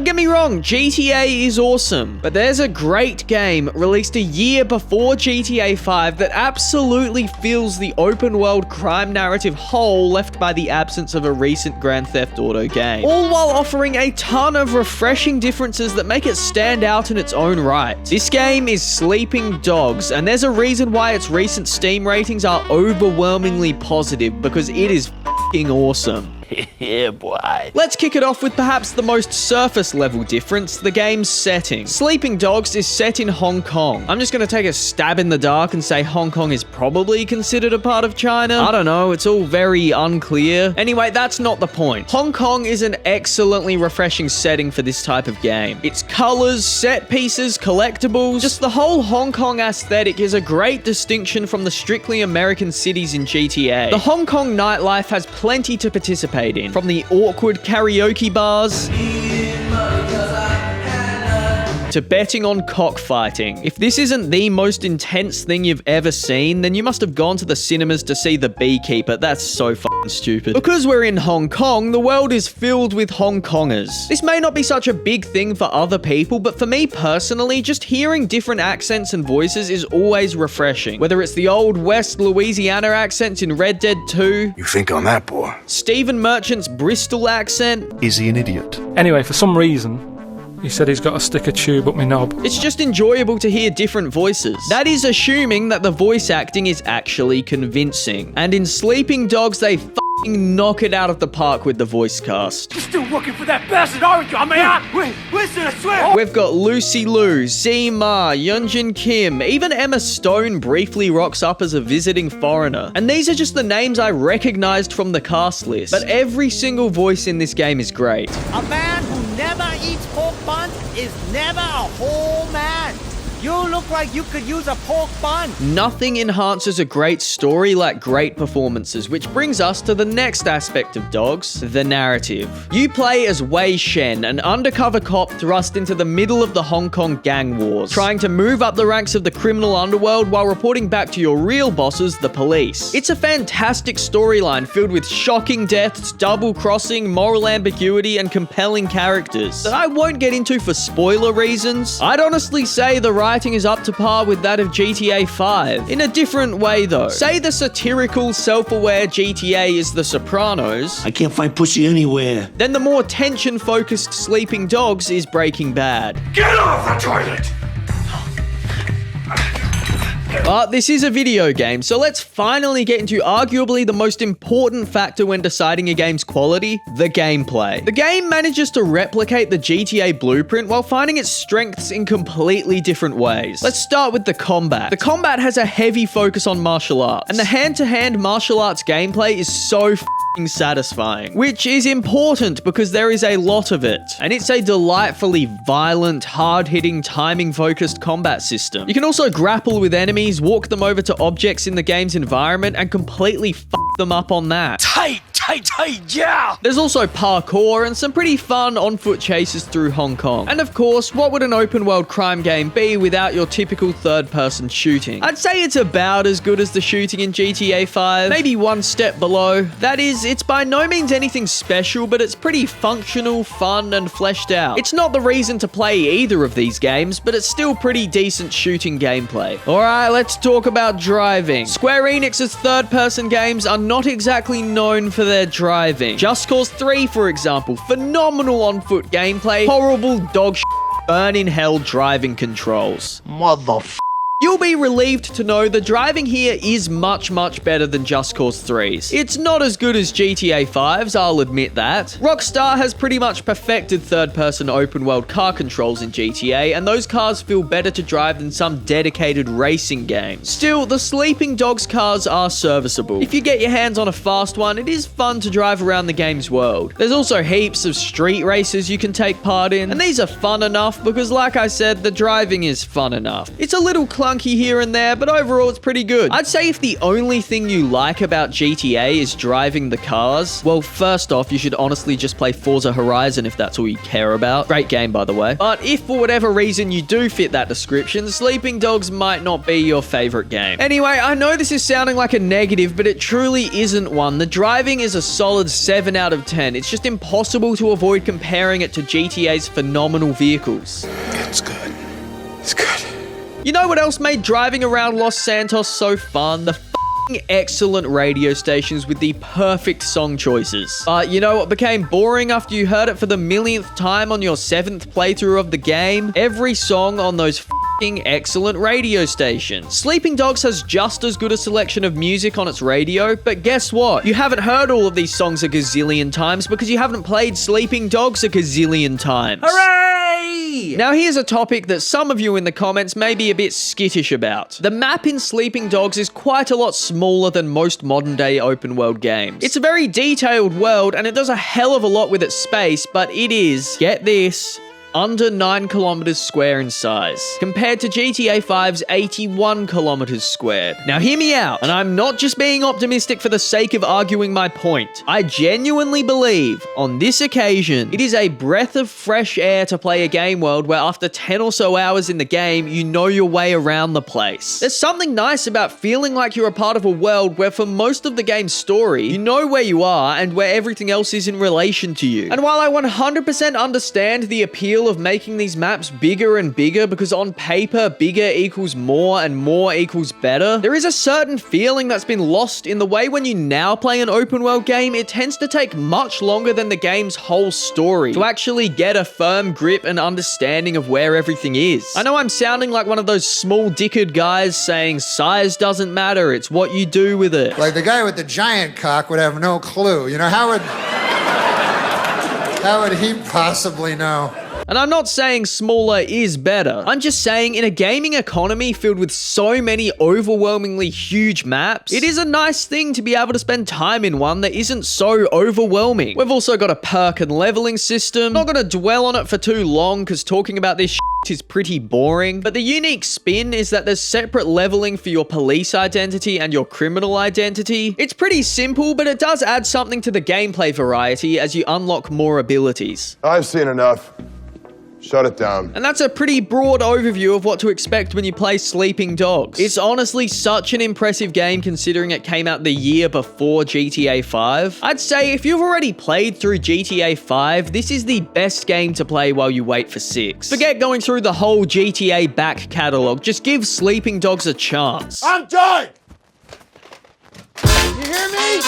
Don't get me wrong, GTA is awesome, but there's a great game released a year before GTA 5 that absolutely fills the open world crime narrative hole left by the absence of a recent Grand Theft Auto game, all while offering a ton of refreshing differences that make it stand out in its own right. This game is Sleeping Dogs, and there's a reason why its recent Steam ratings are overwhelmingly positive, because it is f***ing awesome. Yeah, boy. Let's kick it off with perhaps the most surface level difference, the game's setting. Sleeping Dogs is set in Hong Kong. I'm just gonna take a stab in the dark and say Hong Kong is probably considered a part of China. I don't know, it's all very unclear. Anyway, that's not the point. Hong Kong is an excellently refreshing setting for this type of game. Its colors, set pieces, collectibles, just the whole Hong Kong aesthetic is a great distinction from the strictly American cities in GTA. The Hong Kong nightlife has plenty to participate in, from the awkward karaoke bars to betting on cockfighting. If this isn't the most intense thing you've ever seen, then you must have gone to the cinemas to see The Beekeeper. That's so fucking stupid. Because we're in Hong Kong, the world is filled with Hong Kongers. This may not be such a big thing for other people, but for me personally, just hearing different accents and voices is always refreshing. Whether it's the old West Louisiana accents in Red Dead 2, You think on that, boy? Stephen Merchant's Bristol accent. Is he an idiot? Anyway, for some reason, he said he's got a stick of tube up my knob. It's just enjoyable to hear different voices. That is assuming that the voice acting is actually convincing. And in Sleeping Dogs, they f***ing knock it out of the park with the voice cast. You're still looking for that bastard, aren't you? I mean, wait, listen, I swear. We've got Lucy Liu, Z Ma, Yunjin Kim, even Emma Stone briefly rocks up as a visiting foreigner. And these are just the names I recognized from the cast list. But every single voice in this game is great. A man who never eats pork buns is never a whole man. You look like you could use a pork bun. Nothing enhances a great story like great performances, which brings us to the next aspect of Dogs, the narrative. You play as Wei Shen, an undercover cop thrust into the middle of the Hong Kong gang wars, trying to move up the ranks of the criminal underworld while reporting back to your real bosses, the police. It's a fantastic storyline filled with shocking deaths, double-crossing, moral ambiguity, and compelling characters that I won't get into for spoiler reasons. I'd honestly say the writing is up to par with that of GTA 5. In a different way though. Say the satirical, self-aware GTA is The Sopranos. I can't find pussy anywhere. Then the more tension-focused Sleeping Dogs is Breaking Bad. Get off the toilet! But this is a video game, so let's finally get into arguably the most important factor when deciding a game's quality, the gameplay. The game manages to replicate the GTA blueprint while finding its strengths in completely different ways. Let's start with the combat. The combat has a heavy focus on martial arts, and the hand-to-hand martial arts gameplay is so satisfying, which is important because there is a lot of it, and it's a delightfully violent, hard-hitting, timing-focused combat system. You can also grapple with enemies, walk them over to objects in the game's environment, and completely f*** them up on that. Tight, yeah! There's also parkour and some pretty fun on-foot chases through Hong Kong. And of course, what would an open-world crime game be without your typical third-person shooting? I'd say it's about as good as the shooting in GTA 5, maybe one step below. That is, it's by no means anything special, but it's pretty functional, fun, and fleshed out. It's not the reason to play either of these games, but it's still pretty decent shooting gameplay. Alright, let's talk about driving. Square Enix's third-person games are not exactly known for their driving. Just Cause 3, for example, phenomenal on-foot gameplay, horrible dog shit, burn in hell driving controls. Motherfucker. You'll be relieved to know the driving here is much, much better than Just Cause 3's. It's not as good as GTA 5's, I'll admit that. Rockstar has pretty much perfected third-person open-world car controls in GTA, and those cars feel better to drive than some dedicated racing game. Still, the Sleeping Dogs cars are serviceable. If you get your hands on a fast one, it is fun to drive around the game's world. There's also heaps of street races you can take part in, and these are fun enough because, like I said, the driving is fun enough. It's a little clunky clunky here and there, but overall it's pretty good. I'd say if the only thing you like about GTA is driving the cars, well, first off, you should honestly just play Forza Horizon if that's all you care about. Great game, by the way. But if for whatever reason you do fit that description, Sleeping Dogs might not be your favorite game. Anyway, I know this is sounding like a negative, but it truly isn't one. The driving is a solid 7 out of 10. It's just impossible to avoid comparing it to GTA's phenomenal vehicles. It's good. It's good. You know what else made driving around Los Santos so fun? The excellent radio stations with the perfect song choices. You know what became boring after you heard it for the millionth time on your 7th playthrough of the game? Every song on those excellent radio stations. Sleeping Dogs has just as good a selection of music on its radio, but guess what? You haven't heard all of these songs a gazillion times because you haven't played Sleeping Dogs a gazillion times. Hooray! Now here's a topic that some of you in the comments may be a bit skittish about. The map in Sleeping Dogs is quite a lot smaller than most modern day open world games. It's a very detailed world and it does a hell of a lot with its space, but it is, get this, under 9 kilometers square in size, compared to GTA 5's 81 kilometers squared. Now hear me out, and I'm not just being optimistic for the sake of arguing my point. I genuinely believe, on this occasion, it is a breath of fresh air to play a game world where after 10 or so hours in the game, you know your way around the place. There's something nice about feeling like you're a part of a world where for most of the game's story, you know where you are and where everything else is in relation to you. And while I 100% understand the appeal of making these maps bigger and bigger because on paper, bigger equals more and more equals better, there is a certain feeling that's been lost in the way when you now play an open world game, it tends to take much longer than the game's whole story to actually get a firm grip and understanding of where everything is. I know I'm sounding like one of those small dickered guys saying size doesn't matter, it's what you do with it. Like the guy with the giant cock would have no clue. You know, how would he possibly know? And I'm not saying smaller is better. I'm just saying in a gaming economy filled with so many overwhelmingly huge maps, it is a nice thing to be able to spend time in one that isn't so overwhelming. We've also got a perk and leveling system. Not gonna dwell on it for too long because talking about this is pretty boring, but the unique spin is that there's separate leveling for your police identity and your criminal identity. It's pretty simple, but it does add something to the gameplay variety as you unlock more abilities. I've seen enough. Shut it down. And that's a pretty broad overview of what to expect when you play Sleeping Dogs. It's honestly such an impressive game considering it came out the year before GTA 5. I'd say if you've already played through GTA 5, this is the best game to play while you wait for 6. Forget going through the whole GTA back catalog, just give Sleeping Dogs a chance. I'm done! You hear me?